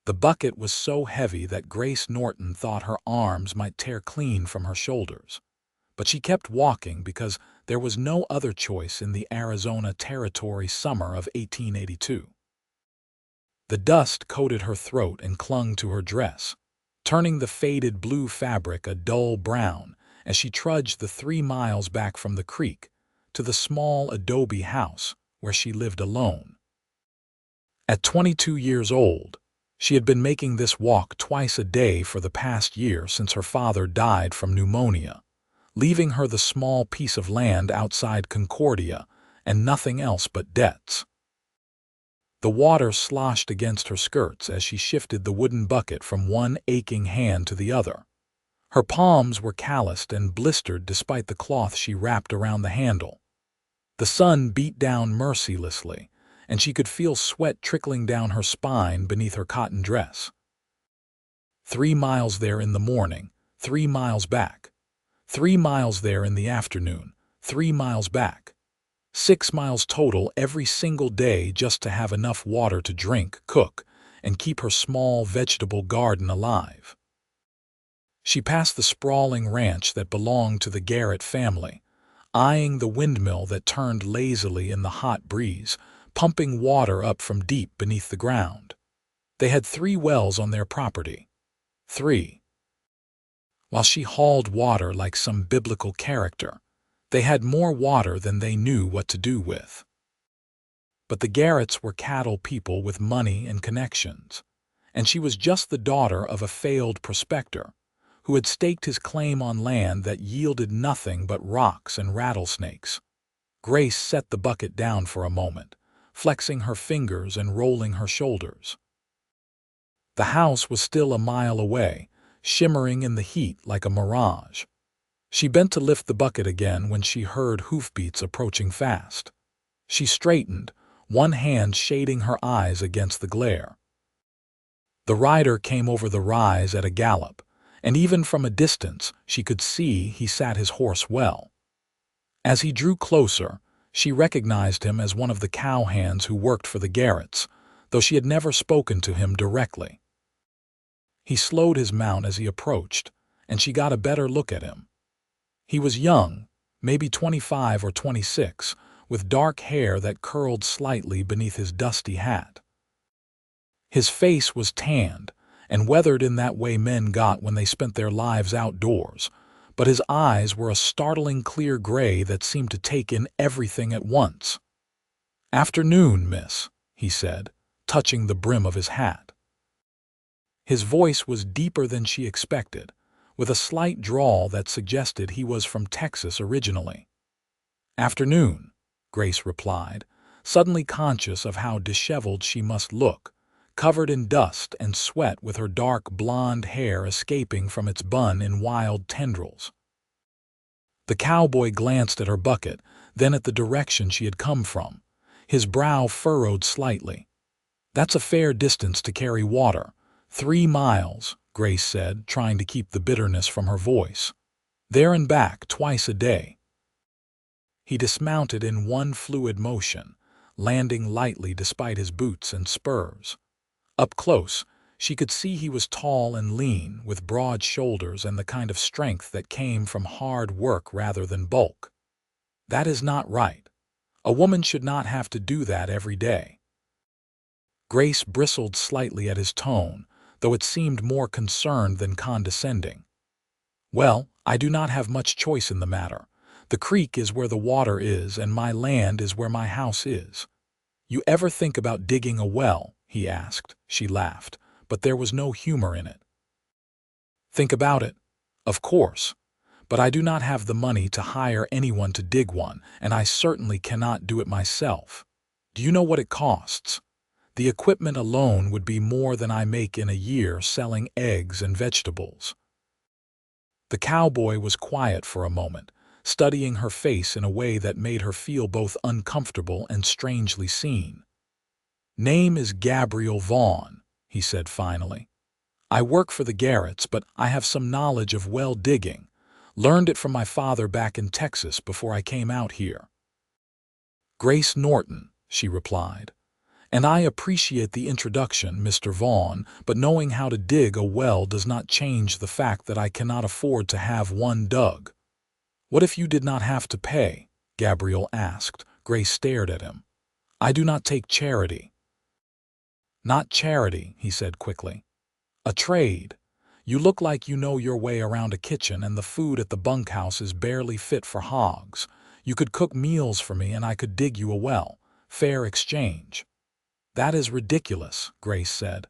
The bucket was so heavy that Grace Norton thought her arms might tear clean from her shoulders. But she kept walking because there was no other choice in the Arizona Territory summer of 1882. The dust coated her throat and clung to her dress, turning the faded blue fabric a dull brown as she trudged the 3 miles back from the creek to the small adobe house where she lived alone. At 22 years old, she had been making this walk twice a day for the past year since her father died from pneumonia, leaving her the small piece of land outside Concordia and nothing else but debts. The water sloshed against her skirts as she shifted the wooden bucket from one aching hand to the other. Her palms were calloused and blistered despite the cloth she wrapped around the handle. The sun beat down mercilessly, and she could feel sweat trickling down her spine beneath her cotton dress. 3 miles there in the morning, 3 miles back. 3 miles there in the afternoon, 3 miles back. 6 miles total every single day just to have enough water to drink, cook, and keep her small vegetable garden alive. She passed the sprawling ranch that belonged to the Garrett family, eyeing the windmill that turned lazily in the hot breeze, pumping water up from deep beneath the ground. They had 3 wells on their property. 3. While she hauled water like some biblical character, they had more water than they knew what to do with. But the Garretts were cattle people with money and connections, and she was just the daughter of a failed prospector who had staked his claim on land that yielded nothing but rocks and rattlesnakes. Grace set the bucket down for a moment, flexing her fingers and rolling her shoulders. The house was still a mile away, shimmering in the heat like a mirage. She bent to lift the bucket again when she heard hoofbeats approaching fast. She straightened, one hand shading her eyes against the glare. The rider came over the rise at a gallop, and even from a distance she could see he sat his horse well. As he drew closer, she recognized him as one of the cowhands who worked for the Garretts, though she had never spoken to him directly. He slowed his mount as he approached, and she got a better look at him. He was young, maybe 25 or 26, with dark hair that curled slightly beneath his dusty hat. His face was tanned and weathered in that way men got when they spent their lives outdoors, but his eyes were a startling clear gray that seemed to take in everything at once. "Afternoon, miss," he said, touching the brim of his hat. His voice was deeper than she expected, with a slight drawl that suggested he was from Texas originally. "Afternoon," Grace replied, suddenly conscious of how disheveled she must look, covered in dust and sweat with her dark blonde hair escaping from its bun in wild tendrils. The cowboy glanced at her bucket, then at the direction she had come from, his brow furrowed slightly. "That's a fair distance to carry water. 3 miles, Grace said, trying to keep the bitterness from her voice. "There and back twice a day." He dismounted in one fluid motion, landing lightly despite his boots and spurs. Up close, she could see he was tall and lean, with broad shoulders and the kind of strength that came from hard work rather than bulk. "That is not right. A woman should not have to do that every day." Grace bristled slightly at his tone, though it seemed more concerned than condescending. "Well, I do not have much choice in the matter. The creek is where the water is, and my land is where my house is." "You ever think about digging a well?" he asked. She laughed, but there was no humor in it. "Think about it? Of course. But I do not have the money to hire anyone to dig one, and I certainly cannot do it myself. Do you know what it costs? The equipment alone would be more than I make in a year selling eggs and vegetables." The cowboy was quiet for a moment, studying her face in a way that made her feel both uncomfortable and strangely seen. "Name is Gabriel Vaughn," he said finally. "I work for the Garretts, but I have some knowledge of well digging. Learned it from my father back in Texas before I came out here." "Grace Norton," she replied, And I appreciate the introduction, Mr. Vaughn, but knowing how to dig a well does not change the fact that I cannot afford to have one dug." "What if you did not have to pay?" Gabriel asked. Grace stared at him. "I do not take charity." "Not charity," he said quickly. "A trade. You look like you know your way around a kitchen, and the food at the bunkhouse is barely fit for hogs. You could cook meals for me and I could dig you a well. Fair exchange." "That is ridiculous," Grace said.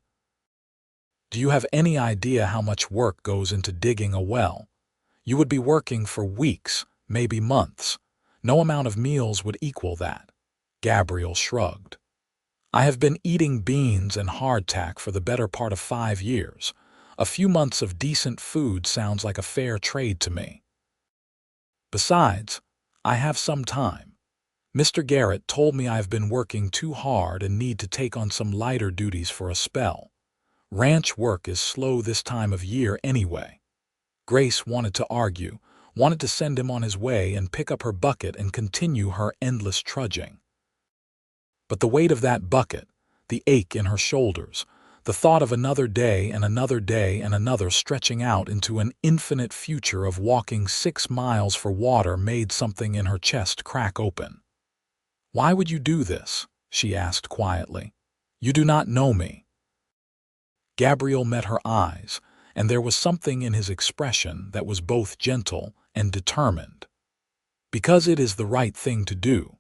"Do you have any idea how much work goes into digging a well? You would be working for weeks, maybe months. No amount of meals would equal that." Gabriel shrugged. "I have been eating beans and hardtack for the better part of 5 years. A few months of decent food sounds like a fair trade to me. Besides, I have some time. Mr. Garrett told me I have been working too hard and need to take on some lighter duties for a spell. Ranch work is slow this time of year anyway." Grace wanted to argue, wanted to send him on his way and pick up her bucket and continue her endless trudging. But the weight of that bucket, the ache in her shoulders, the thought of another day and another day and another stretching out into an infinite future of walking 6 miles for water made something in her chest crack open. "Why would you do this?" she asked quietly. "You do not know me." Gabriel met her eyes, and there was something in his expression that was both gentle and determined. "Because it is the right thing to do,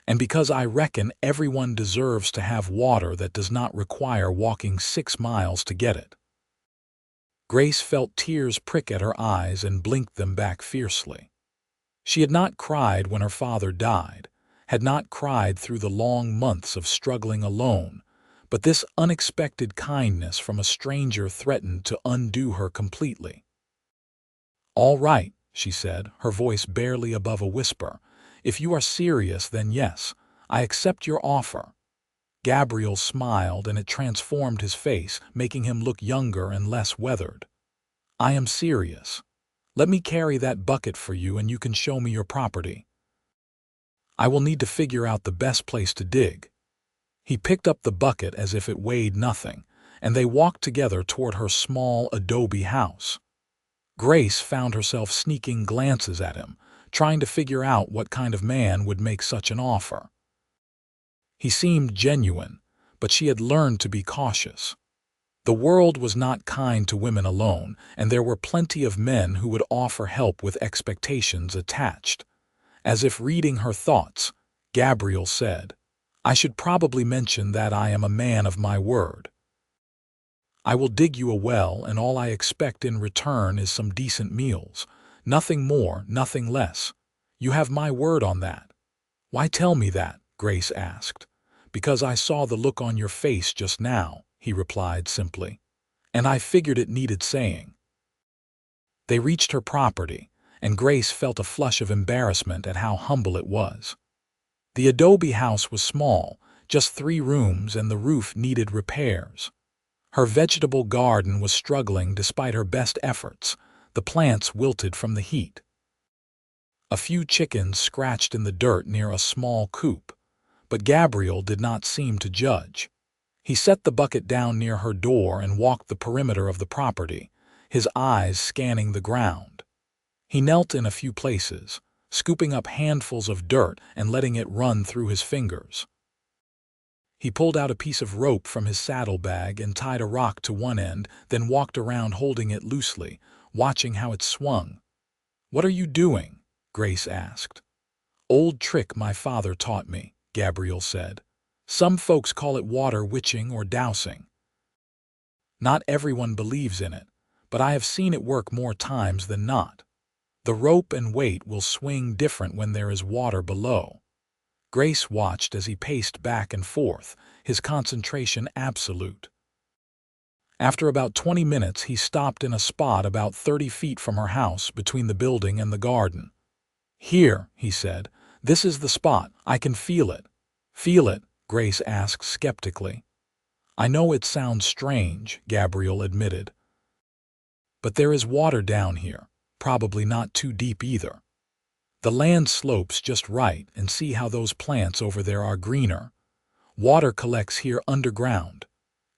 and because I reckon everyone deserves to have water that does not require walking 6 miles to get it." Grace felt tears prick at her eyes and blinked them back fiercely. She had not cried when her father died, had not cried through the long months of struggling alone, but this unexpected kindness from a stranger threatened to undo her completely. "All right," she said, her voice barely above a whisper. "If you are serious, then yes, I accept your offer." Gabriel smiled, and it transformed his face, making him look younger and less weathered. "I am serious. Let me carry that bucket for you and you can show me your property. I will need to figure out the best place to dig." He picked up the bucket as if it weighed nothing, and they walked together toward her small adobe house. Grace found herself sneaking glances at him, trying to figure out what kind of man would make such an offer. He seemed genuine, but she had learned to be cautious. The world was not kind to women alone, and there were plenty of men who would offer help with expectations attached. As if reading her thoughts, Gabriel said, "I should probably mention that I am a man of my word. I will dig you a well, and all I expect in return is some decent meals. Nothing more, nothing less. You have my word on that." "Why tell me that?" Grace asked. "Because I saw the look on your face just now," he replied simply, "and I figured it needed saying." They reached her property, and Grace felt a flush of embarrassment at how humble it was. The adobe house was small, just 3 rooms, and the roof needed repairs. Her vegetable garden was struggling despite her best efforts. The plants wilted from the heat. A few chickens scratched in the dirt near a small coop, but Gabriel did not seem to judge. He set the bucket down near her door and walked the perimeter of the property, his eyes scanning the ground. He knelt in a few places, scooping up handfuls of dirt and letting it run through his fingers. He pulled out a piece of rope from his saddlebag and tied a rock to one end, then walked around holding it loosely, watching how it swung. "What are you doing?" Grace asked. "Old trick my father taught me," Gabriel said. "Some folks call it water witching or dowsing. Not everyone believes in it, but I have seen it work more times than not. The rope and weight will swing different when there is water below." Grace watched as he paced back and forth, his concentration absolute. After about 20 minutes, he stopped in a spot about 30 feet from her house between the building and the garden. "Here," he said, "this is the spot. I can feel it." "Feel it?" Grace asked skeptically. "I know it sounds strange," Gabriel admitted. "But there is water down here, probably not too deep either. The land slopes just right, and see how those plants over there are greener. Water collects here underground.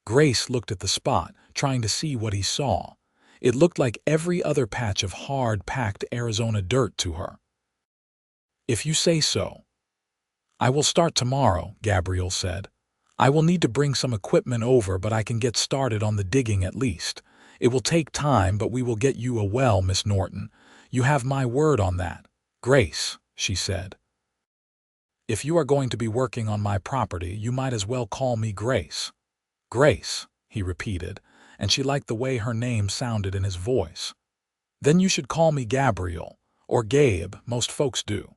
Grace looked at the spot, trying to see what he saw. It looked like every other patch of hard-packed Arizona dirt to her. If you say so. I will start tomorrow, Gabriel said. I will need to bring some equipment over, but I can get started on the digging at least. It will take time, but we will get you a well, Miss Norton. You have my word on that. Grace, she said. If you are going to be working on my property, you might as well call me Grace. Grace, he repeated, and she liked the way her name sounded in his voice. Then you should call me Gabriel, or Gabe, most folks do.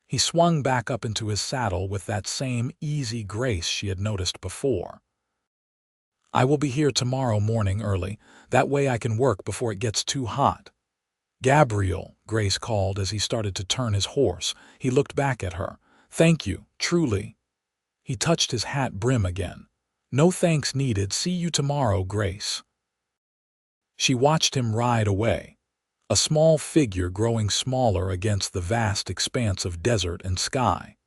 He swung back up into his saddle with that same easy grace she had noticed before. I will be here tomorrow morning early, that way I can work before it gets too hot. Gabriel, Grace called as he started to turn his horse. He looked back at her. Thank you, truly. He touched his hat brim again. No thanks needed. See you tomorrow, Grace. She watched him ride away, a small figure growing smaller against the vast expanse of desert and sky.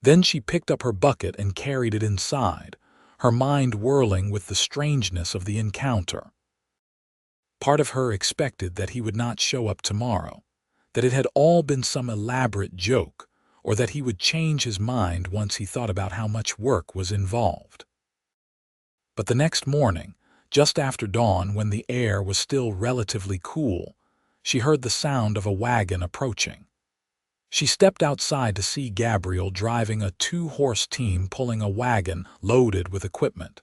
Then she picked up her bucket and carried it inside, her mind whirling with the strangeness of the encounter. Part of her expected that he would not show up tomorrow, that it had all been some elaborate joke, or that he would change his mind once he thought about how much work was involved. But the next morning, just after dawn when the air was still relatively cool, she heard the sound of a wagon approaching. She stepped outside to see Gabriel driving a 2-horse team pulling a wagon loaded with equipment.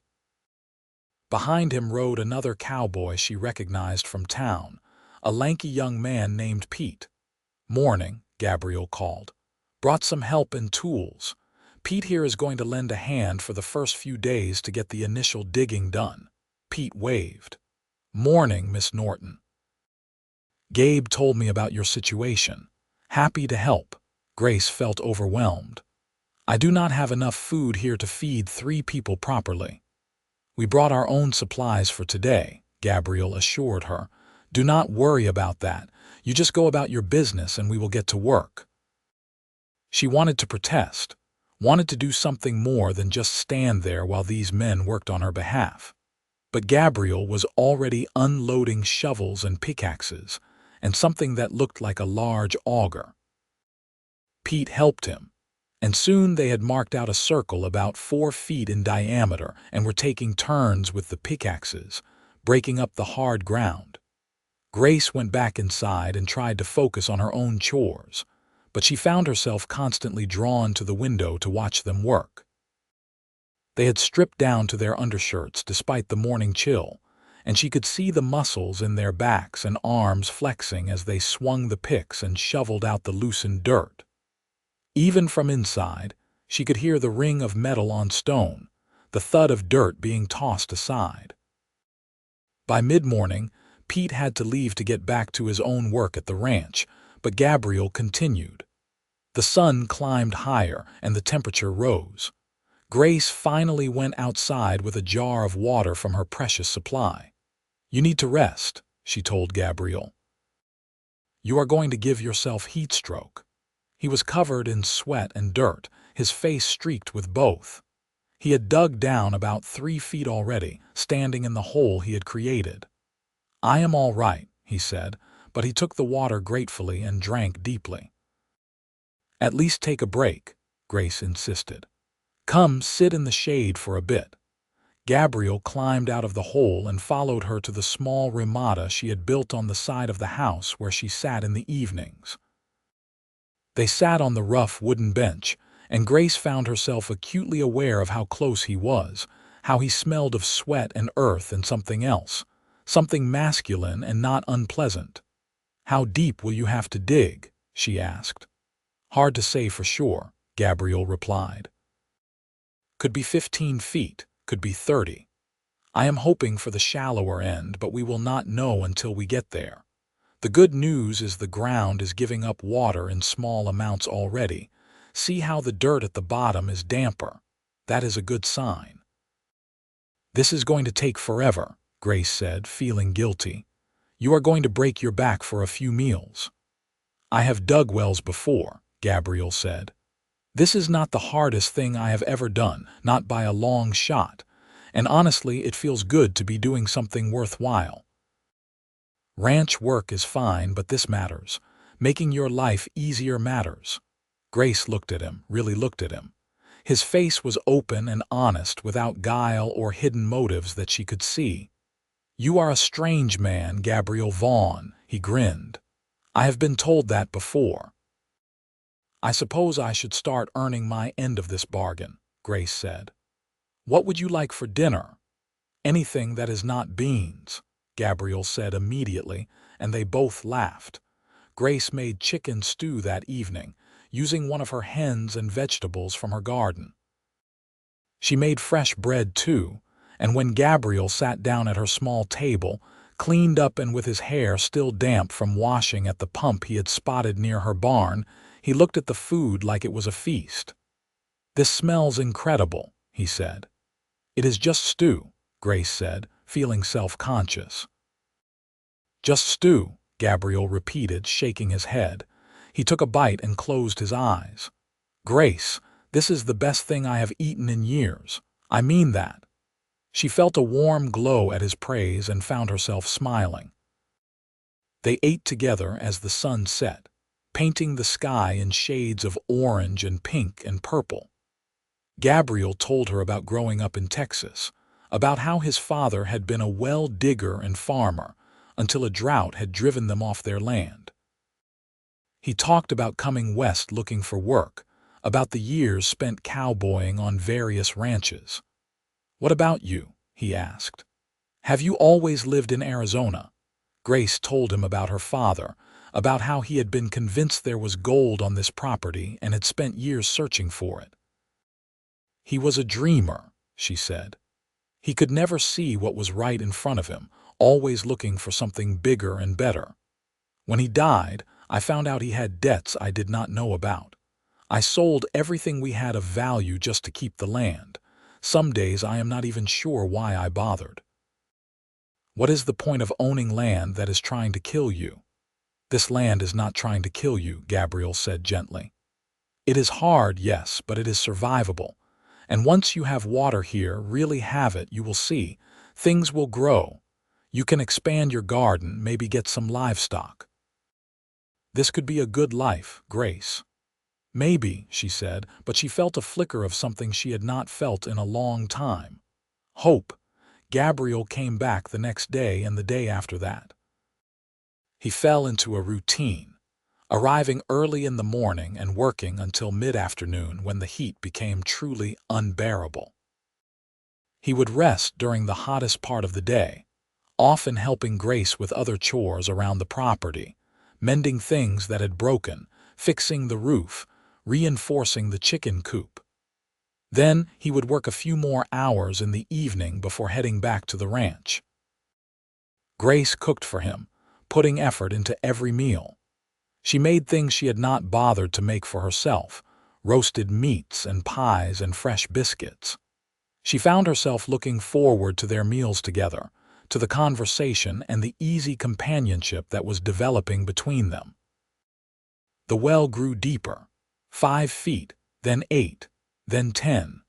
Behind him rode another cowboy she recognized from town, a lanky young man named Pete. Morning, Gabriel called. Brought some help and tools. Pete here is going to lend a hand for the first few days to get the initial digging done. Pete waved. Morning, Miss Norton. Gabe told me about your situation. Happy to help. Grace felt overwhelmed. I do not have enough food here to feed 3 people properly. We brought our own supplies for today, Gabriel assured her. Do not worry about that. You just go about your business and we will get to work. She wanted to protest, wanted to do something more than just stand there while these men worked on her behalf. But Gabriel was already unloading shovels and pickaxes, and something that looked like a large auger. Pete helped him, and soon they had marked out a circle about 4 feet in diameter and were taking turns with the pickaxes, breaking up the hard ground. Grace went back inside and tried to focus on her own chores, but she found herself constantly drawn to the window to watch them work. They had stripped down to their undershirts despite the morning chill, and she could see the muscles in their backs and arms flexing as they swung the picks and shoveled out the loosened dirt. Even from inside, she could hear the ring of metal on stone, the thud of dirt being tossed aside. By mid-morning, Pete had to leave to get back to his own work at the ranch, but Gabriel continued. The sun climbed higher and the temperature rose. Grace finally went outside with a jar of water from her precious supply. You need to rest, she told Gabriel. You are going to give yourself heat stroke. He was covered in sweat and dirt, his face streaked with both. He had dug down about 3 feet already, standing in the hole he had created. I am all right, he said, but he took the water gratefully and drank deeply. At least take a break, Grace insisted. Come sit in the shade for a bit. Gabriel climbed out of the hole and followed her to the small ramada she had built on the side of the house where she sat in the evenings. They sat on the rough wooden bench, and Grace found herself acutely aware of how close he was, how he smelled of sweat and earth and something else, something masculine and not unpleasant. How deep will you have to dig? She asked. Hard to say for sure, Gabriel replied. Could be 15 feet, could be 30. I am hoping for the shallower end, but we will not know until we get there. The good news is the ground is giving up water in small amounts already. See how the dirt at the bottom is damper. That is a good sign. This is going to take forever, Grace said, feeling guilty. You are going to break your back for a few meals. I have dug wells before, Gabriel said. This is not the hardest thing I have ever done, not by a long shot. And honestly, it feels good to be doing something worthwhile. Ranch work is fine, but this matters. Making your life easier matters. Grace looked at him, really looked at him. His face was open and honest, without guile or hidden motives that she could see. "You are a strange man, Gabriel Vaughn," he grinned. "I have been told that before." "I suppose I should start earning my end of this bargain," Grace said. "What would you like for dinner?" "Anything that is not beans," Gabriel said immediately, and they both laughed. Grace made chicken stew that evening, using one of her hens and vegetables from her garden. She made fresh bread too, and when Gabriel sat down at her small table, cleaned up and with his hair still damp from washing at the pump he had spotted near her barn, he looked at the food like it was a feast. "This smells incredible," he said. "It is just stew," Grace said, feeling self-conscious. "Just stew," Gabriel repeated, shaking his head. He took a bite and closed his eyes. "Grace, this is the best thing I have eaten in years. I mean that." She felt a warm glow at his praise and found herself smiling. They ate together as the sun set, painting the sky in shades of orange and pink and purple. Gabriel told her about growing up in Texas, about how his father had been a well digger and farmer until a drought had driven them off their land. He talked about coming west looking for work, about the years spent cowboying on various ranches. "What about you?" he asked. "Have you always lived in Arizona?" Grace told him about her father, about how he had been convinced there was gold on this property and had spent years searching for it. "He was a dreamer," she said. "He could never see what was right in front of him, always looking for something bigger and better. When he died, I found out he had debts I did not know about. I sold everything we had of value just to keep the land. Some days I am not even sure why I bothered." "What is the point of owning land that is trying to kill you?" "This land is not trying to kill you," Gabriel said gently. "It is hard, yes, but it is survivable. And once you have water here, really have it, you will see, things will grow. You can expand your garden, maybe get some livestock." "This could be a good life, Grace." "Maybe," she said, but she felt a flicker of something she had not felt in a long time. Hope. Gabriel came back the next day and the day after that. He fell into a routine, arriving early in the morning and working until mid-afternoon when the heat became truly unbearable. He would rest during the hottest part of the day, often helping Grace with other chores around the property, mending things that had broken, fixing the roof, reinforcing the chicken coop. Then he would work a few more hours in the evening before heading back to the ranch. Grace cooked for him, putting effort into every meal. She made things she had not bothered to make for herself, roasted meats and pies and fresh biscuits. She found herself looking forward to their meals together, to the conversation and the easy companionship that was developing between them. The well grew deeper, 5 feet, then 8, then 10.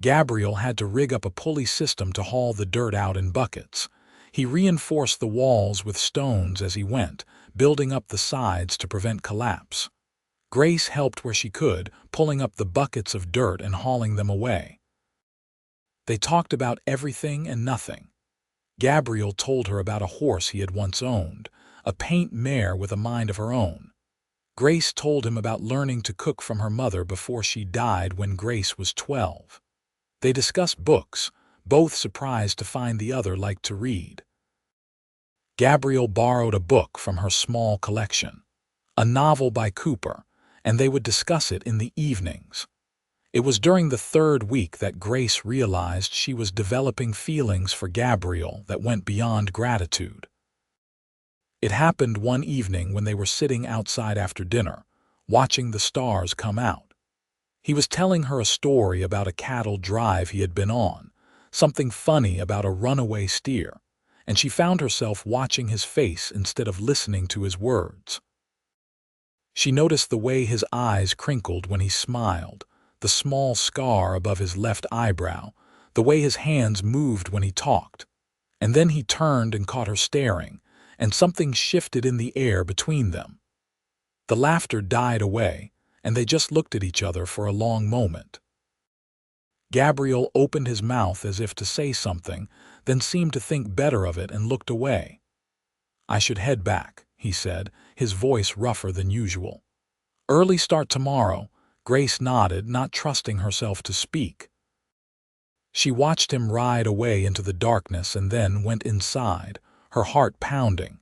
Gabriel had to rig up a pulley system to haul the dirt out in buckets. He reinforced the walls with stones as he went, building up the sides to prevent collapse. Grace helped where she could, pulling up the buckets of dirt and hauling them away. They talked about everything and nothing. Gabriel told her about a horse he had once owned, a paint mare with a mind of her own. Grace told him about learning to cook from her mother before she died when Grace was 12. They discussed books, both surprised to find the other liked to read. Gabriel borrowed a book from her small collection, a novel by Cooper, and they would discuss it in the evenings. It was during the 3rd week that Grace realized she was developing feelings for Gabriel that went beyond gratitude. It happened one evening when they were sitting outside after dinner, watching the stars come out. He was telling her a story about a cattle drive he had been on, something funny about a runaway steer, and she found herself watching his face instead of listening to his words. She noticed the way his eyes crinkled when he smiled, the small scar above his left eyebrow, the way his hands moved when he talked. And then he turned and caught her staring, and something shifted in the air between them. The laughter died away, and they just looked at each other for a long moment. Gabriel opened his mouth as if to say something, then seemed to think better of it and looked away. "I should head back," he said, his voice rougher than usual. "Early start tomorrow." Grace nodded, not trusting herself to speak. She watched him ride away into the darkness and then went inside, her heart pounding.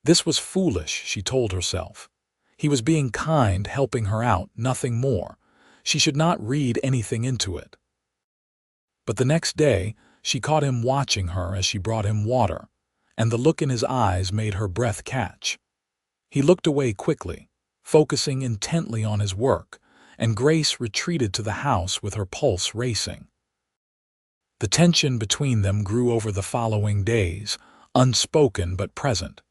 This was foolish, she told herself. He was being kind, helping her out, nothing more. She should not read anything into it. But the next day, she caught him watching her as she brought him water, and the look in his eyes made her breath catch. He looked away quickly, focusing intently on his work, and Grace retreated to the house with her pulse racing. The tension between them grew over the following days, unspoken but present.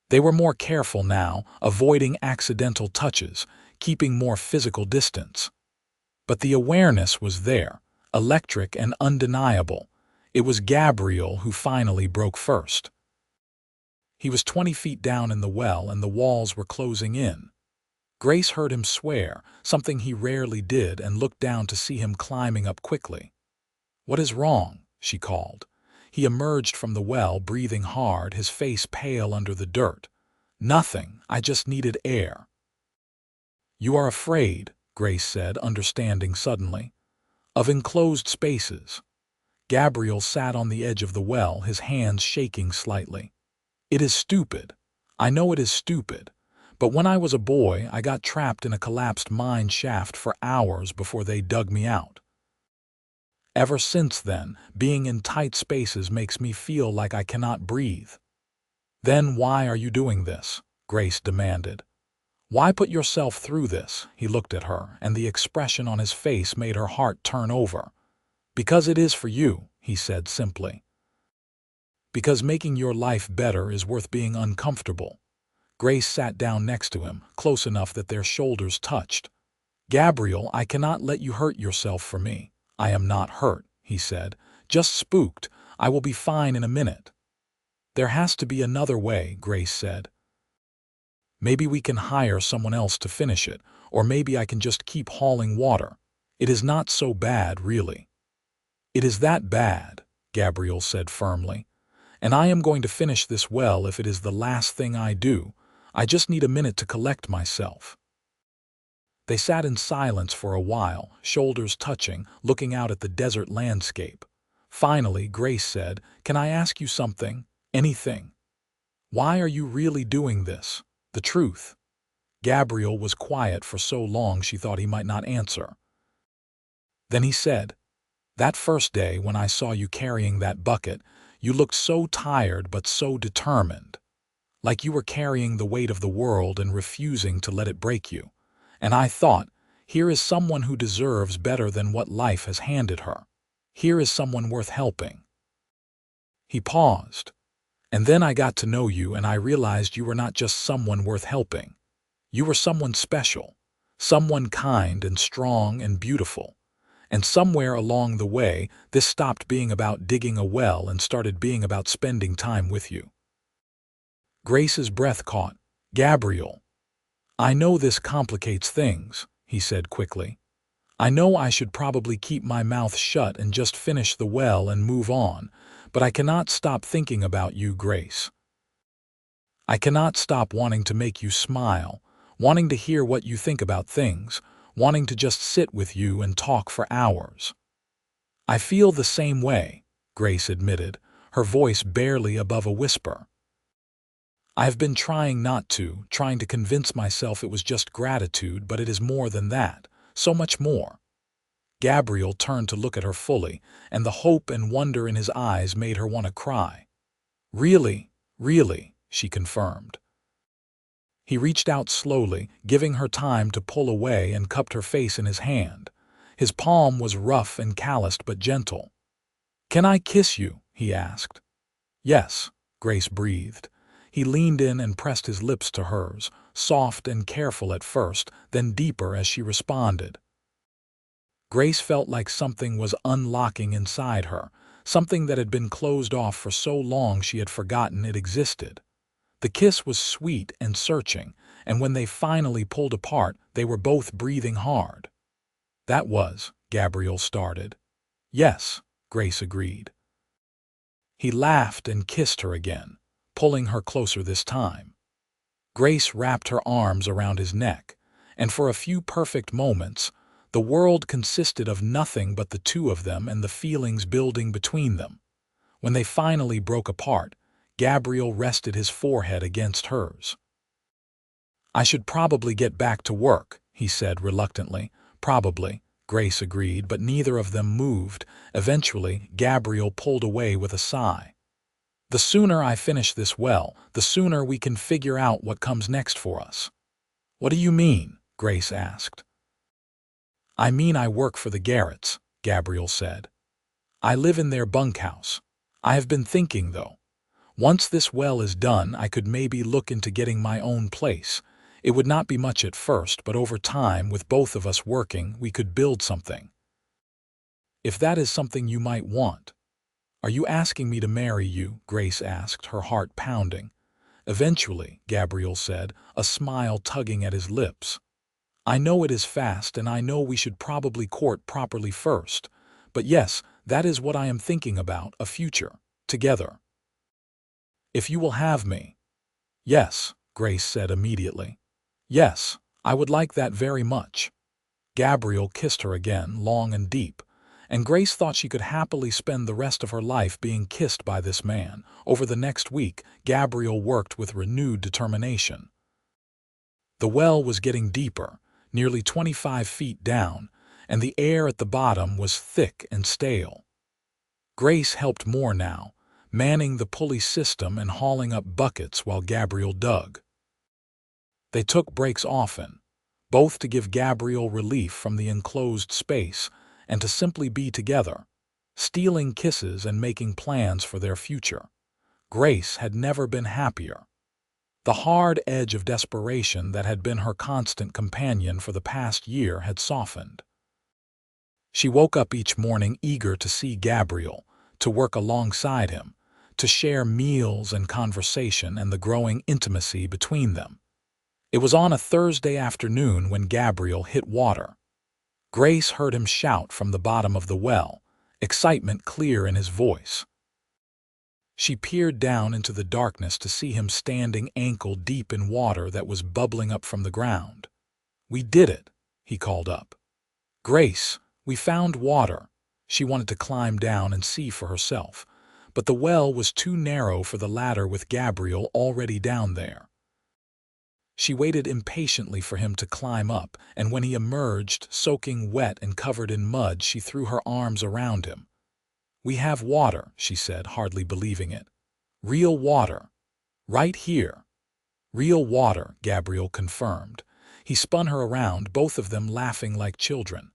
They were more careful now, avoiding accidental touches, keeping more physical distance. But the awareness was there, electric and undeniable. It was Gabriel who finally broke first. He was 20 feet down in the well and the walls were closing in. Grace heard him swear, something he rarely did, and looked down to see him climbing up quickly. "What is wrong?" she called. He emerged from the well, breathing hard, his face pale under the dirt. "Nothing, I just needed air." "You are afraid," Grace said, understanding suddenly, "of enclosed spaces." Gabriel sat on the edge of the well, his hands shaking slightly. "It is stupid. I know it is stupid. But when I was a boy, I got trapped in a collapsed mine shaft for hours before they dug me out. Ever since then, being in tight spaces makes me feel like I cannot breathe." "Then why are you doing this?" Grace demanded. "Why put yourself through this?" He looked at her, and the expression on his face made her heart turn over. "Because it is for you," he said simply. "Because making your life better is worth being uncomfortable." Grace sat down next to him, close enough that their shoulders touched. "Gabriel, I cannot let you hurt yourself for me." "I am not hurt," he said. "Just spooked. I will be fine in a minute." "There has to be another way," Grace said. "Maybe we can hire someone else to finish it, or maybe I can just keep hauling water. It is not so bad, really." "It is that bad," Gabriel said firmly. "And I am going to finish this well if it is the last thing I do. I just need a minute to collect myself." They sat in silence for a while, shoulders touching, looking out at the desert landscape. Finally, Grace said, "Can I ask you something? Anything? Why are you really doing this? The truth?" Gabriel was quiet for so long she thought he might not answer. Then he said, "That first day when I saw you carrying that bucket, you looked so tired but so determined. Like you were carrying the weight of the world and refusing to let it break you. And I thought, here is someone who deserves better than what life has handed her. Here is someone worth helping." He paused. "And then I got to know you and I realized you were not just someone worth helping. You were someone special, someone kind and strong and beautiful. And somewhere along the way, this stopped being about digging a well and started being about spending time with you." Grace's breath caught. "Gabriel, I know this complicates things," he said quickly. "I know I should probably keep my mouth shut and just finish the well and move on, but I cannot stop thinking about you, Grace. I cannot stop wanting to make you smile, wanting to hear what you think about things, wanting to just sit with you and talk for hours." "I feel the same way," Grace admitted, her voice barely above a whisper. "I have been trying not to, trying to convince myself it was just gratitude, but it is more than that, so much more." Gabriel turned to look at her fully, and the hope and wonder in his eyes made her want to cry. "Really, really," she confirmed. He reached out slowly, giving her time to pull away, and cupped her face in his hand. His palm was rough and calloused but gentle. "Can I kiss you?" he asked. "Yes," Grace breathed. He leaned in and pressed his lips to hers, soft and careful at first, then deeper as she responded. Grace felt like something was unlocking inside her, something that had been closed off for so long she had forgotten it existed. The kiss was sweet and searching, and when they finally pulled apart, they were both breathing hard. "That was," Gabriel started. "Yes," Grace agreed. He laughed and kissed her again, pulling her closer this time. Grace wrapped her arms around his neck, and for a few perfect moments, the world consisted of nothing but the two of them and the feelings building between them. When they finally broke apart, Gabriel rested his forehead against hers. "I should probably get back to work," he said reluctantly. "Probably," Grace agreed, but neither of them moved. Eventually, Gabriel pulled away with a sigh. "The sooner I finish this well, the sooner we can figure out what comes next for us." "What do you mean?" Grace asked. "I mean I work for the Garretts," Gabriel said. "I live in their bunkhouse. I have been thinking, though. Once this well is done, I could maybe look into getting my own place. It would not be much at first, but over time, with both of us working, we could build something." "If that is something you might want." "Are you asking me to marry you?" Grace asked, her heart pounding. "Eventually," Gabriel said, a smile tugging at his lips. "I know it is fast, and I know we should probably court properly first. But yes, that is what I am thinking about, a future, together." "If you will have me." "Yes," Grace said immediately. "Yes, I would like that very much." Gabriel kissed her again, long and deep, and Grace thought she could happily spend the rest of her life being kissed by this man. Over the next week, Gabriel worked with renewed determination. The well was getting deeper, nearly 25 feet down, and the air at the bottom was thick and stale. Grace helped more now, manning the pulley system and hauling up buckets while Gabriel dug. They took breaks often, both to give Gabriel relief from the enclosed space and to simply be together, stealing kisses and making plans for their future. Grace had never been happier. The hard edge of desperation that had been her constant companion for the past year had softened. She woke up each morning eager to see Gabriel, to work alongside him, to share meals and conversation and the growing intimacy between them. It was on a Thursday afternoon when Gabriel hit water. Grace heard him shout from the bottom of the well, excitement clear in his voice. She peered down into the darkness to see him standing ankle-deep in water that was bubbling up from the ground. "We did it," he called up. "Grace, we found water." She wanted to climb down and see for herself, but the well was too narrow for the ladder with Gabriel already down there. She waited impatiently for him to climb up, and when he emerged, soaking wet and covered in mud, she threw her arms around him. "We have water," she said, hardly believing it. "Real water. Right here." "Real water," Gabriel confirmed. He spun her around, both of them laughing like children.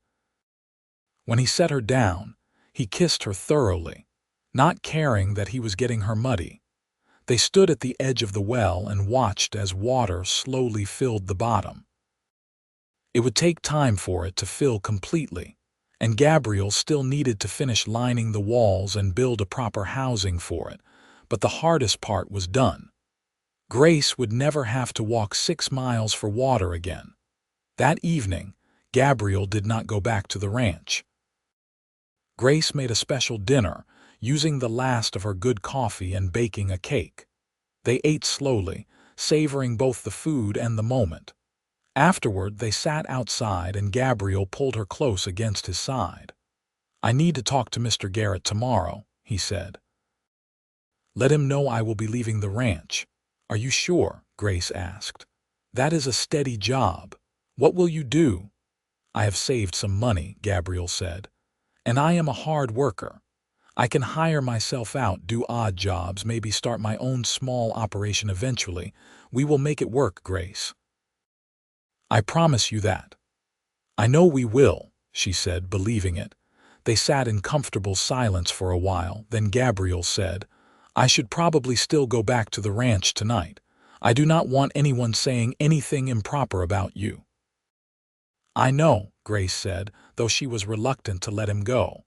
When he set her down, he kissed her thoroughly, not caring that he was getting her muddy. They stood at the edge of the well and watched as water slowly filled the bottom. It would take time for it to fill completely, and Gabriel still needed to finish lining the walls and build a proper housing for it, but the hardest part was done. Grace would never have to walk 6 miles for water again. That evening, Gabriel did not go back to the ranch. Grace made a special dinner, using the last of her good coffee and baking a cake. They ate slowly, savoring both the food and the moment. Afterward, they sat outside and Gabriel pulled her close against his side. "I need to talk to Mr. Garrett tomorrow," he said. "Let him know I will be leaving the ranch." "Are you sure?" Grace asked. "That is a steady job. What will you do?" "I have saved some money," Gabriel said. "And I am a hard worker. I can hire myself out, do odd jobs, maybe start my own small operation eventually. We will make it work, Grace. I promise you that." "I know we will," she said, believing it. They sat in comfortable silence for a while, then Gabriel said, "I should probably still go back to the ranch tonight. I do not want anyone saying anything improper about you." "I know," Grace said, though she was reluctant to let him go.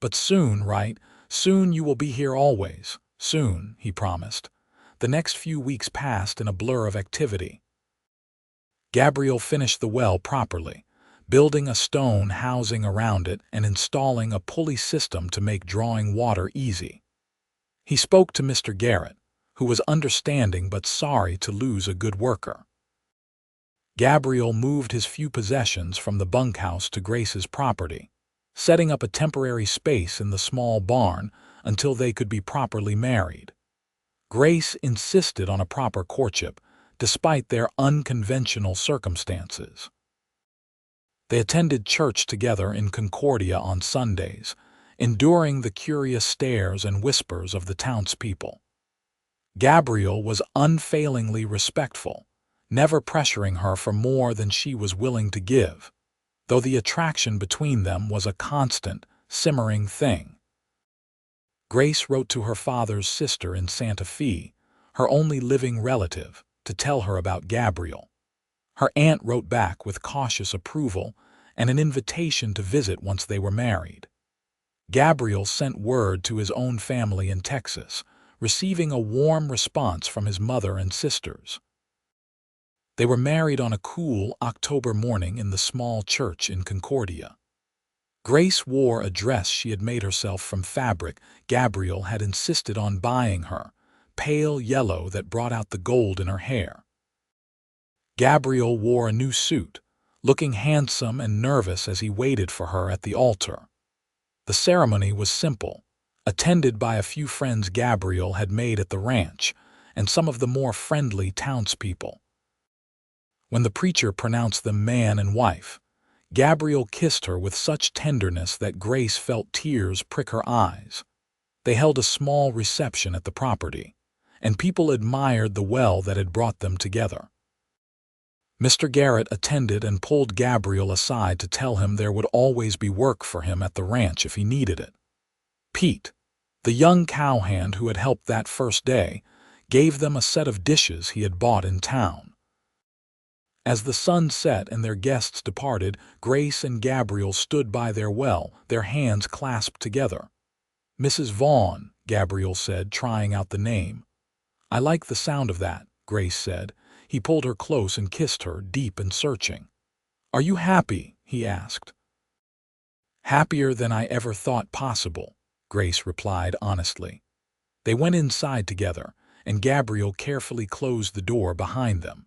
"But soon, right? Soon you will be here always. Soon," he promised. The next few weeks passed in a blur of activity. Gabriel finished the well properly, building a stone housing around it and installing a pulley system to make drawing water easy. He spoke to Mr. Garrett, who was understanding but sorry to lose a good worker. Gabriel moved his few possessions from the bunkhouse to Grace's property, setting up a temporary space in the small barn until they could be properly married. Grace insisted on a proper courtship, despite their unconventional circumstances. They attended church together in Concordia on Sundays, enduring the curious stares and whispers of the townspeople. Gabriel was unfailingly respectful, never pressuring her for more than she was willing to give, though the attraction between them was a constant, simmering thing. Grace wrote to her father's sister in Santa Fe, her only living relative, to tell her about Gabriel. Her aunt wrote back with cautious approval and an invitation to visit once they were married. Gabriel sent word to his own family in Texas, receiving a warm response from his mother and sisters. They were married on a cool October morning in the small church in Concordia. Grace wore a dress she had made herself from fabric Gabriel had insisted on buying her, pale yellow that brought out the gold in her hair. Gabriel wore a new suit, looking handsome and nervous as he waited for her at the altar. The ceremony was simple, attended by a few friends Gabriel had made at the ranch and some of the more friendly townspeople. When the preacher pronounced them man and wife, Gabriel kissed her with such tenderness that Grace felt tears prick her eyes. They held a small reception at the property, and people admired the well that had brought them together. Mr. Garrett attended and pulled Gabriel aside to tell him there would always be work for him at the ranch if he needed it. Pete, the young cowhand who had helped that first day, gave them a set of dishes he had bought in town. As the sun set and their guests departed, Grace and Gabriel stood by their well, their hands clasped together. "Mrs. Vaughn," Gabriel said, trying out the name. "I like the sound of that," Grace said. He pulled her close and kissed her, deep and searching. "Are you happy?" he asked. "Happier than I ever thought possible," Grace replied honestly. They went inside together, and Gabriel carefully closed the door behind them.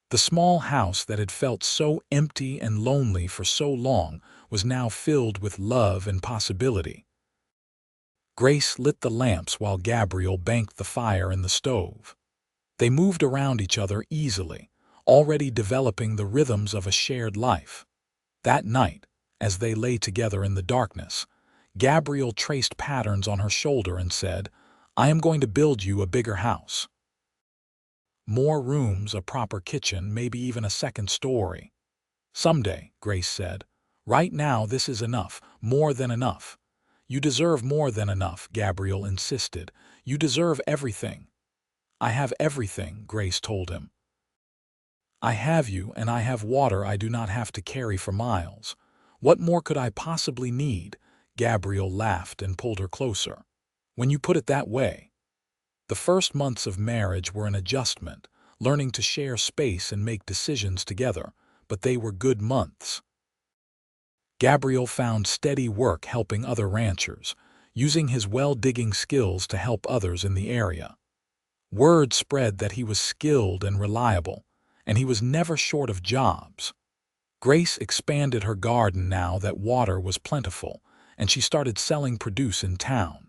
The small house that had felt so empty and lonely for so long was now filled with love and possibility. Grace lit the lamps while Gabriel banked the fire in the stove. They moved around each other easily, already developing the rhythms of a shared life. That night, as they lay together in the darkness, Gabriel traced patterns on her shoulder and said, "I am going to build you a bigger house. More rooms, a proper kitchen, maybe even a second story." "Someday," Grace said. "Right now this is enough, more than enough." "You deserve more than enough," Gabriel insisted. "You deserve everything." "I have everything," Grace told him. "I have you, and I have water I do not have to carry for miles. What more could I possibly need?" Gabriel laughed and pulled her closer. "When you put it that way." The first months of marriage were an adjustment, learning to share space and make decisions together, but they were good months. Gabriel found steady work helping other ranchers, using his well-digging skills to help others in the area. Word spread that he was skilled and reliable, and he was never short of jobs. Grace expanded her garden now that water was plentiful, and she started selling produce in town.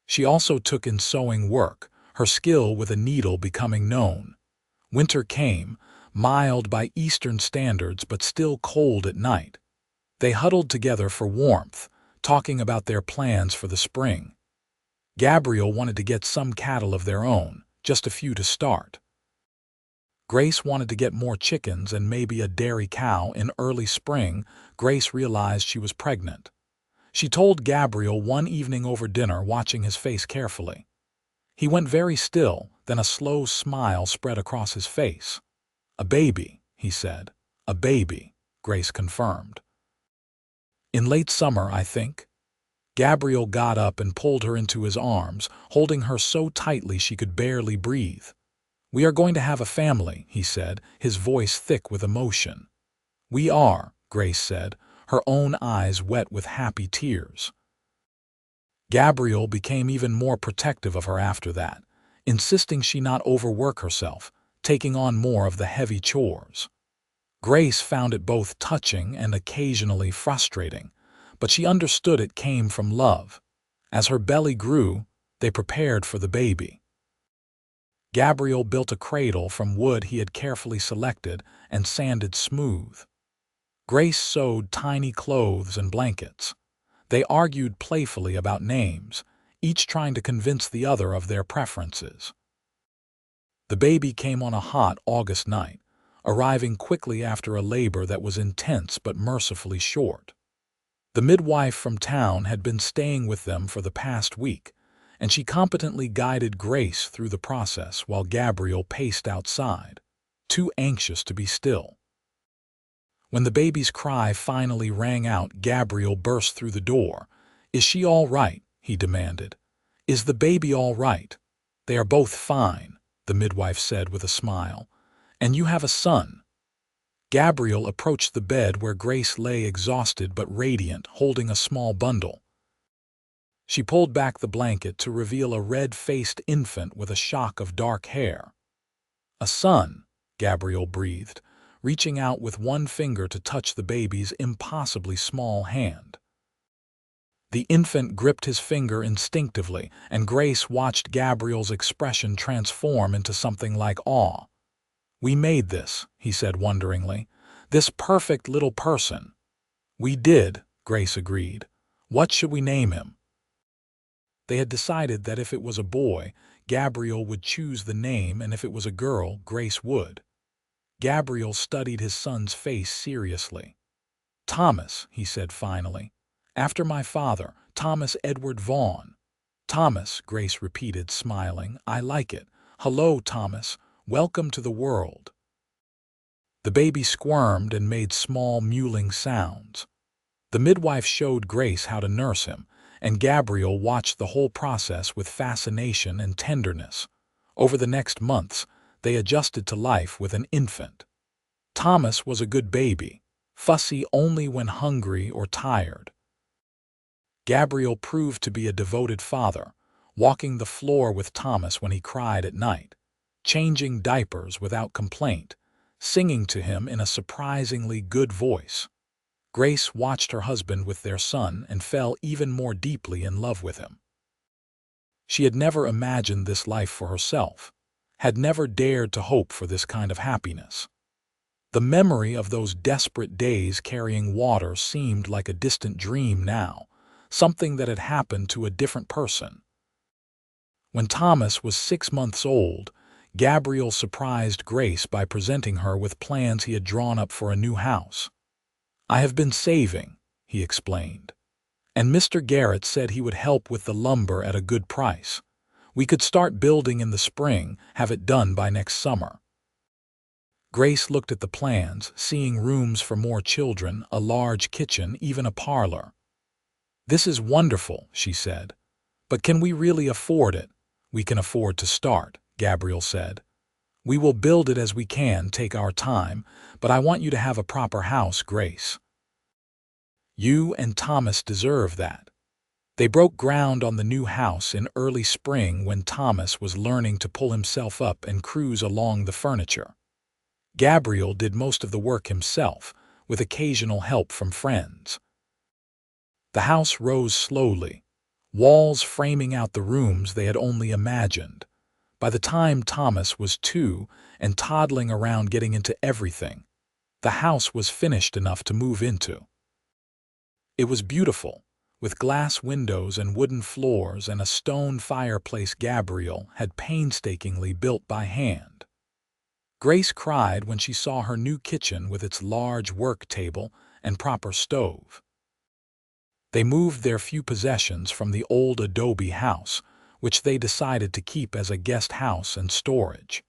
She also took in sewing work, her skill with a needle becoming known. Winter came, mild by Eastern standards but still cold at night. They huddled together for warmth, talking about their plans for the spring. Gabriel wanted to get some cattle of their own, just a few to start. Grace wanted to get more chickens and maybe a dairy cow in early spring. Grace realized she was pregnant. She told Gabriel one evening over dinner, watching his face carefully. He went very still, Then a slow smile spread across his face. "A baby," he said. "A baby," Grace confirmed. "In late summer, I think." Gabriel got up and pulled her into his arms, holding her so tightly she could barely breathe. "We are going to have a family," he said, his voice thick with emotion. "We are," Grace said, her own eyes wet with happy tears. Gabriel became even more protective of her after that, insisting she not overwork herself, taking on more of the heavy chores. Grace found it both touching and occasionally frustrating, but she understood it came from love. As her belly grew, they prepared for the baby. Gabriel built a cradle from wood he had carefully selected and sanded smooth. Grace sewed tiny clothes and blankets. They argued playfully about names, each trying to convince the other of their preferences. The baby came on a hot August night, arriving quickly after a labor that was intense but mercifully short. The midwife from town had been staying with them for the past week, and she competently guided Grace through the process while Gabriel paced outside, too anxious to be still. When the baby's cry finally rang out, Gabriel burst through the door. "Is she all right?" he demanded. "Is the baby all right?" "They are both fine," the midwife said with a smile. "And you have a son." Gabriel approached the bed where Grace lay exhausted but radiant, holding a small bundle. She pulled back the blanket to reveal a red-faced infant with a shock of dark hair. "A son," Gabriel breathed, reaching out with one finger to touch the baby's impossibly small hand. The infant gripped his finger instinctively, and Grace watched Gabriel's expression transform into something like awe. "We made this," he said wonderingly. "This perfect little person." "We did," Grace agreed. "What should we name him?" They had decided that if it was a boy, Gabriel would choose the name, and if it was a girl, Grace would. Gabriel studied his son's face seriously. "Thomas," he said finally. "After my father, Thomas Edward Vaughn." "Thomas," Grace repeated, smiling. "I like it. Hello, Thomas. Welcome to the world." The baby squirmed and made small mewling sounds. The midwife showed Grace how to nurse him, and Gabriel watched the whole process with fascination and tenderness. Over the next months, they adjusted to life with an infant. Thomas was a good baby, fussy only when hungry or tired. Gabriel proved to be a devoted father, walking the floor with Thomas when he cried at night, changing diapers without complaint, singing to him in a surprisingly good voice. Grace watched her husband with their son and fell even more deeply in love with him. She had never imagined this life for herself, had never dared to hope for this kind of happiness. The memory of those desperate days carrying water seemed like a distant dream now, something that had happened to a different person. When Thomas was 6 months old, Gabriel surprised Grace by presenting her with plans he had drawn up for a new house. "I have been saving," he explained. "And Mr. Garrett said he would help with the lumber at a good price. We could start building in the spring, have it done by next summer." Grace looked at the plans, seeing rooms for more children, a large kitchen, even a parlor. "This is wonderful," she said. "But can we really afford it?" "We can afford to start," Gabriel said. "We will build it as we can, take our time, but I want you to have a proper house, Grace. You and Thomas deserve that." They broke ground on the new house in early spring when Thomas was learning to pull himself up and cruise along the furniture. Gabriel did most of the work himself, with occasional help from friends. The house rose slowly, walls framing out the rooms they had only imagined. By the time Thomas was 2 and toddling around getting into everything, the house was finished enough to move into. It was beautiful, with glass windows and wooden floors and a stone fireplace Gabriel had painstakingly built by hand. Grace cried when she saw her new kitchen with its large work table and proper stove. They moved their few possessions from the old adobe house, which they decided to keep as a guest house and storage.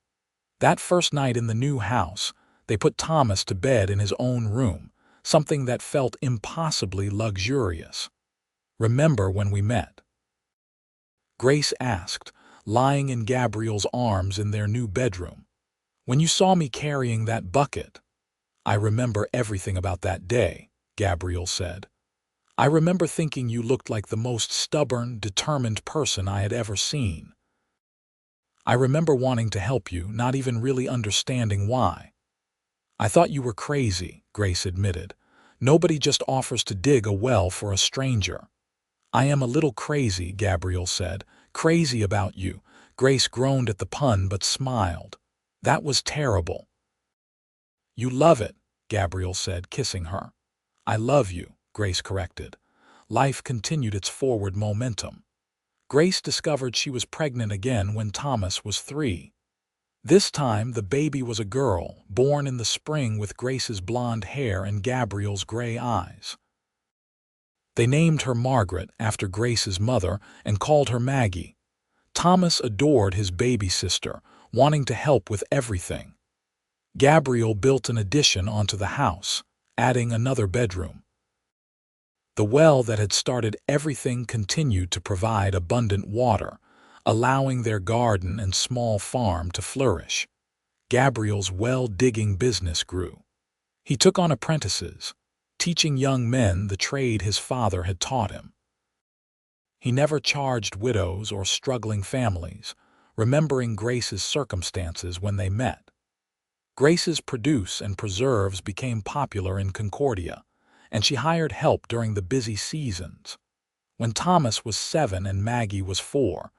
That first night in the new house, they put Thomas to bed in his own room, something that felt impossibly luxurious. "Remember when we met?" Grace asked, lying in Gabriel's arms in their new bedroom. "When you saw me carrying that bucket?" "I remember everything about that day," Gabriel said. "I remember thinking you looked like the most stubborn, determined person I had ever seen. I remember wanting to help you, not even really understanding why." "I thought you were crazy," Grace admitted. "Nobody just offers to dig a well for a stranger." "I am a little crazy," Gabriel said. "Crazy about you." Grace groaned at the pun but smiled. "That was terrible." "You love it," Gabriel said, kissing her. "I love you," Grace corrected. Life continued its forward momentum. Grace discovered she was pregnant again when Thomas was 3. This time the baby was a girl, born in the spring with Grace's blonde hair and Gabriel's gray eyes. They named her Margaret after Grace's mother and called her Maggie. Thomas adored his baby sister, wanting to help with everything. Gabriel built an addition onto the house, adding another bedroom. The well that had started everything continued to provide abundant water, allowing their garden and small farm to flourish. Gabriel's well-digging business grew. He took on apprentices, teaching young men the trade his father had taught him. He never charged widows or struggling families, remembering Grace's circumstances when they met. Grace's produce and preserves became popular in Concordia, and she hired help during the busy seasons. When Thomas was 7 and Maggie was 4,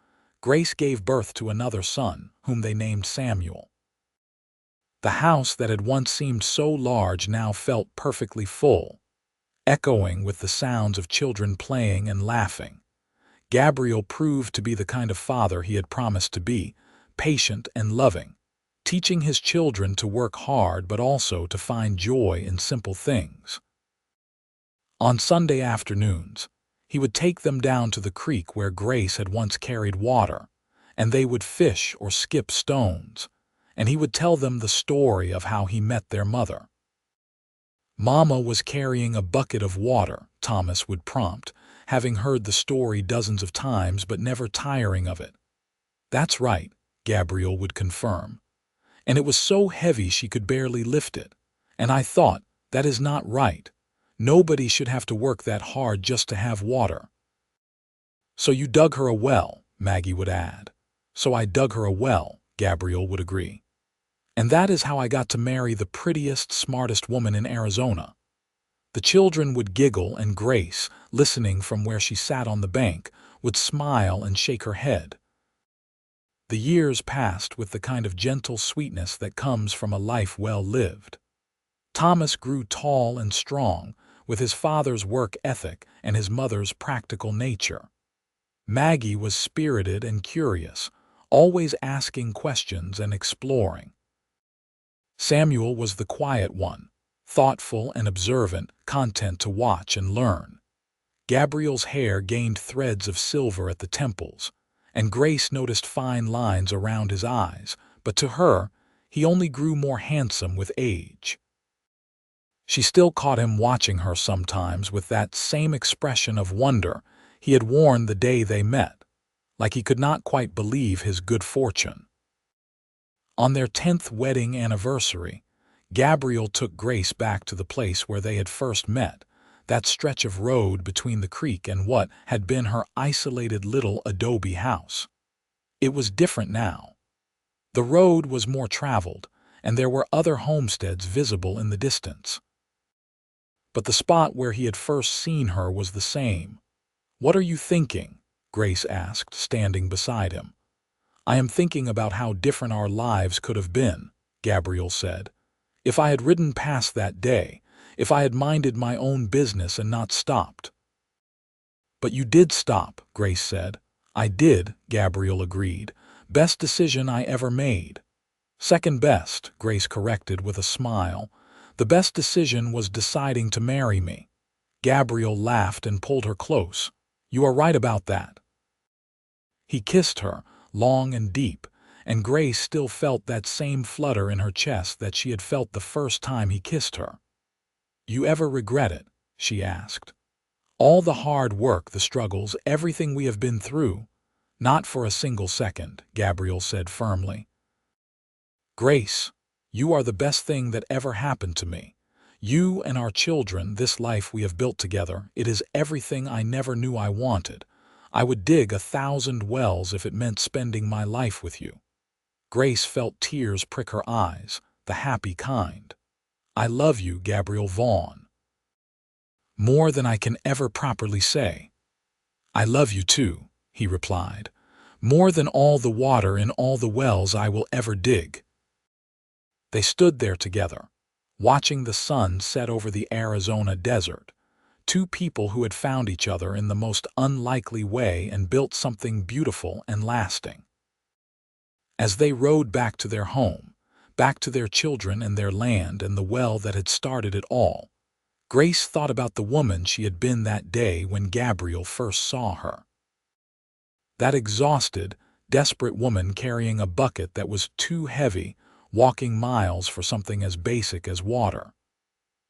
Grace gave birth to another son, whom they named Samuel. The house that had once seemed so large now felt perfectly full, echoing with the sounds of children playing and laughing. Gabriel proved to be the kind of father he had promised to be, patient and loving, teaching his children to work hard but also to find joy in simple things. On Sunday afternoons, he would take them down to the creek where Grace had once carried water, and they would fish or skip stones, and he would tell them the story of how he met their mother. "Mama was carrying a bucket of water," Thomas would prompt, having heard the story dozens of times but never tiring of it. "That's right," Gabriel would confirm. "And it was so heavy she could barely lift it. And I thought, that is not right. Nobody should have to work that hard just to have water." "So you dug her a well," Maggie would add. "So I dug her a well," Gabriel would agree. "And that is how I got to marry the prettiest, smartest woman in Arizona." The children would giggle, and Grace, listening from where she sat on the bank, would smile and shake her head. The years passed with the kind of gentle sweetness that comes from a life well lived. Thomas grew tall and strong, with his father's work ethic and his mother's practical nature. Maggie was spirited and curious, always asking questions and exploring. Samuel was the quiet one, thoughtful and observant, content to watch and learn. Gabriel's hair gained threads of silver at the temples, and Grace noticed fine lines around his eyes, but to her, he only grew more handsome with age. She still caught him watching her sometimes with that same expression of wonder he had worn the day they met, like he could not quite believe his good fortune. On their 10th wedding anniversary, Gabriel took Grace back to the place where they had first met, that stretch of road between the creek and what had been her isolated little adobe house. It was different now. The road was more traveled, and there were other homesteads visible in the distance. But the spot where he had first seen her was the same. "What are you thinking?" Grace asked, standing beside him. "I am thinking about how different our lives could have been," Gabriel said. "If I had ridden past that day, if I had minded my own business and not stopped." "But you did stop," Grace said. "I did," Gabriel agreed. "Best decision I ever made." "Second best," Grace corrected with a smile. "The best decision was deciding to marry me." Gabriel laughed and pulled her close. "You are right about that." He kissed her, long and deep, and Grace still felt that same flutter in her chest that she had felt the first time he kissed her. "You ever regret it?" she asked. "All the hard work, the struggles, everything we have been through?" "Not for a single second," Gabriel said firmly. "Grace, you are the best thing that ever happened to me. You and our children, this life we have built together, it is everything I never knew I wanted. I would dig 1,000 wells if it meant spending my life with you." Grace felt tears prick her eyes, the happy kind. "I love you, Gabriel Vaughn. More than I can ever properly say." "I love you too," he replied. "More than all the water in all the wells I will ever dig." They stood there together, watching the sun set over the Arizona desert, two people who had found each other in the most unlikely way and built something beautiful and lasting. As they rode back to their home, back to their children and their land and the well that had started it all, Grace thought about the woman she had been that day when Gabriel first saw her. That exhausted, desperate woman carrying a bucket that was too heavy, walking miles for something as basic as water.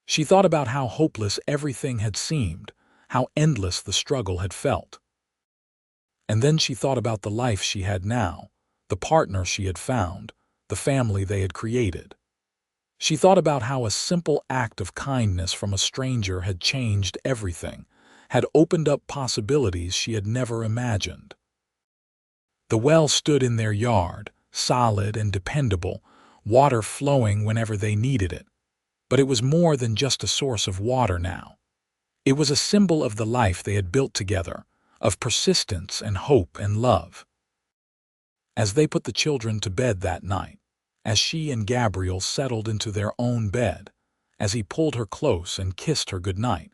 She thought about how hopeless everything had seemed, how endless the struggle had felt. And then she thought about the life she had now, the partner she had found, the family they had created. She thought about how a simple act of kindness from a stranger had changed everything, had opened up possibilities she had never imagined. The well stood in their yard, solid and dependable, water flowing whenever they needed it. But it was more than just a source of water now. It was a symbol of the life they had built together, of persistence and hope and love. As they put the children to bed that night, as she and Gabriel settled into their own bed, as he pulled her close and kissed her goodnight,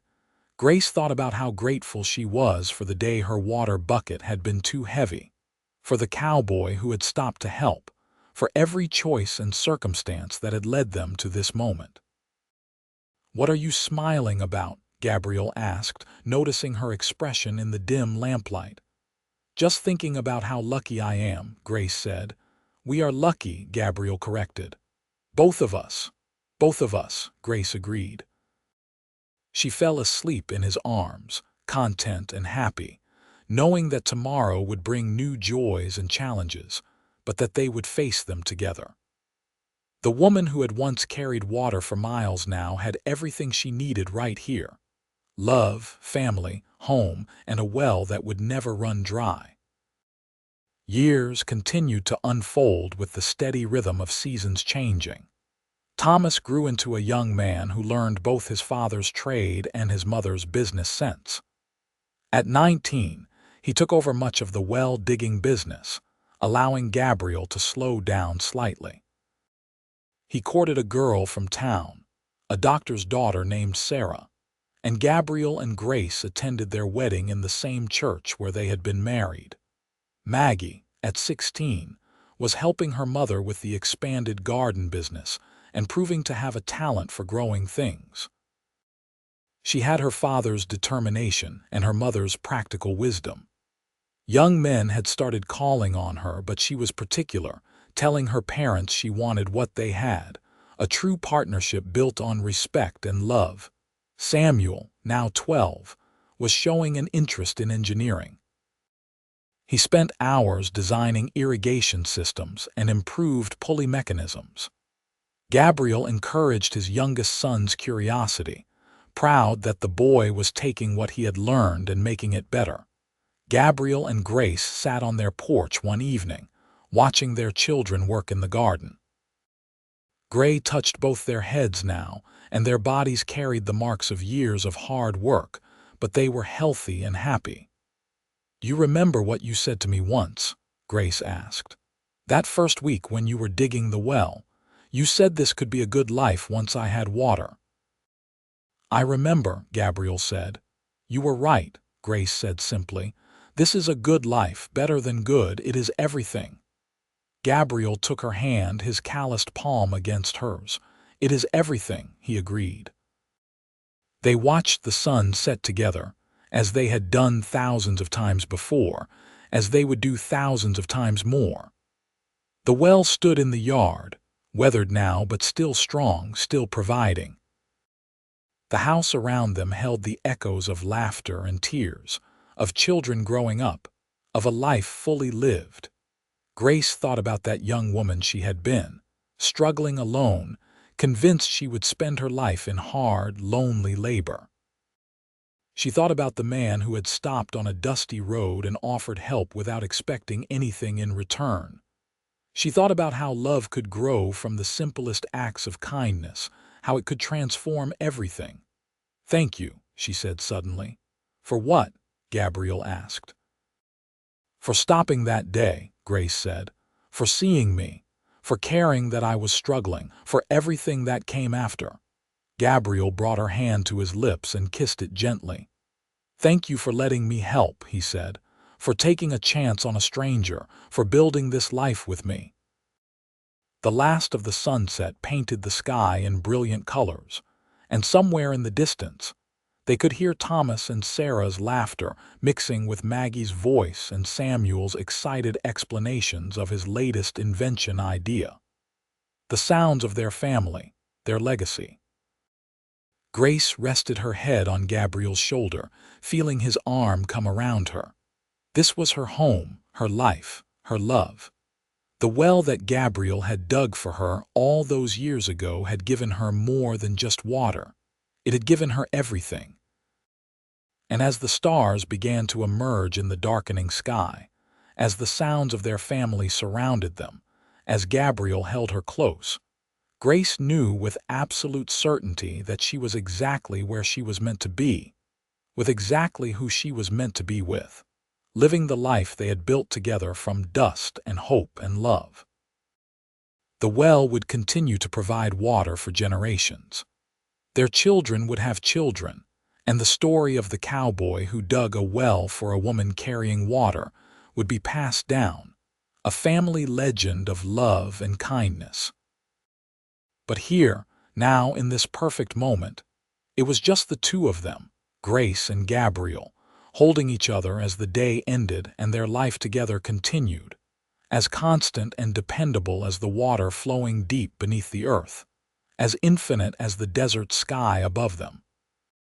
Grace thought about how grateful she was for the day her water bucket had been too heavy, for the cowboy who had stopped to help, for every choice and circumstance that had led them to this moment. "What are you smiling about?" Gabriel asked, noticing her expression in the dim lamplight. "Just thinking about how lucky I am," Grace said. "We are lucky," Gabriel corrected. "Both of us." "Both of us," Grace agreed. She fell asleep in his arms, content and happy, knowing that tomorrow would bring new joys and challenges, but that they would face them together. The woman who had once carried water for miles now had everything she needed right here: love, family, home, and a well that would never run dry. Years continued to unfold with the steady rhythm of seasons changing. Thomas grew into a young man who learned both his father's trade and his mother's business sense. At 19, he took over much of the well-digging business, allowing Gabriel to slow down slightly. He courted a girl from town, a doctor's daughter named Sarah, and Gabriel and Grace attended their wedding in the same church where they had been married. Maggie, at 16, was helping her mother with the expanded garden business and proving to have a talent for growing things. She had her father's determination and her mother's practical wisdom. Young men had started calling on her, but she was particular, telling her parents she wanted what they had, a true partnership built on respect and love. Samuel, now 12, was showing an interest in engineering. He spent hours designing irrigation systems and improved pulley mechanisms. Gabriel encouraged his youngest son's curiosity, proud that the boy was taking what he had learned and making it better. Gabriel and Grace sat on their porch one evening, watching their children work in the garden. Gray touched both their heads now, and their bodies carried the marks of years of hard work, but they were healthy and happy. "You remember what you said to me once?" Grace asked. "That first week when you were digging the well, you said this could be a good life once I had water." "I remember," Gabriel said. "You were right," Grace said simply. "This is a good life, better than good, it is everything." Gabriel took her hand, his calloused palm against hers. "It is everything," he agreed. They watched the sun set together, as they had done thousands of times before, as they would do thousands of times more. The well stood in the yard, weathered now but still strong, still providing. The house around them held the echoes of laughter and tears, of children growing up, of a life fully lived. Grace thought about that young woman she had been, struggling alone, convinced she would spend her life in hard, lonely labor. She thought about the man who had stopped on a dusty road and offered help without expecting anything in return. She thought about how love could grow from the simplest acts of kindness, how it could transform everything. "Thank you," she said suddenly. "For what?" Gabriel asked. "For stopping that day," Grace said. "For seeing me. For caring that I was struggling. For everything that came after." Gabriel brought her hand to his lips and kissed it gently. "Thank you for letting me help," he said. "For taking a chance on a stranger. For building this life with me." The last of the sunset painted the sky in brilliant colors, and somewhere in the distance, they could hear Thomas and Sarah's laughter mixing with Maggie's voice and Samuel's excited explanations of his latest invention idea. The sounds of their family, their legacy. Grace rested her head on Gabriel's shoulder, feeling his arm come around her. This was her home, her life, her love. The well that Gabriel had dug for her all those years ago had given her more than just water. It had given her everything. And as the stars began to emerge in the darkening sky, as the sounds of their family surrounded them, as Gabriel held her close, Grace knew with absolute certainty that she was exactly where she was meant to be, with exactly who she was meant to be with, living the life they had built together from dust and hope and love. The well would continue to provide water for generations. Their children would have children, and the story of the cowboy who dug a well for a woman carrying water would be passed down, a family legend of love and kindness. But here, now in this perfect moment, it was just the two of them, Grace and Gabriel, holding each other as the day ended and their life together continued, as constant and dependable as the water flowing deep beneath the earth, as infinite as the desert sky above them.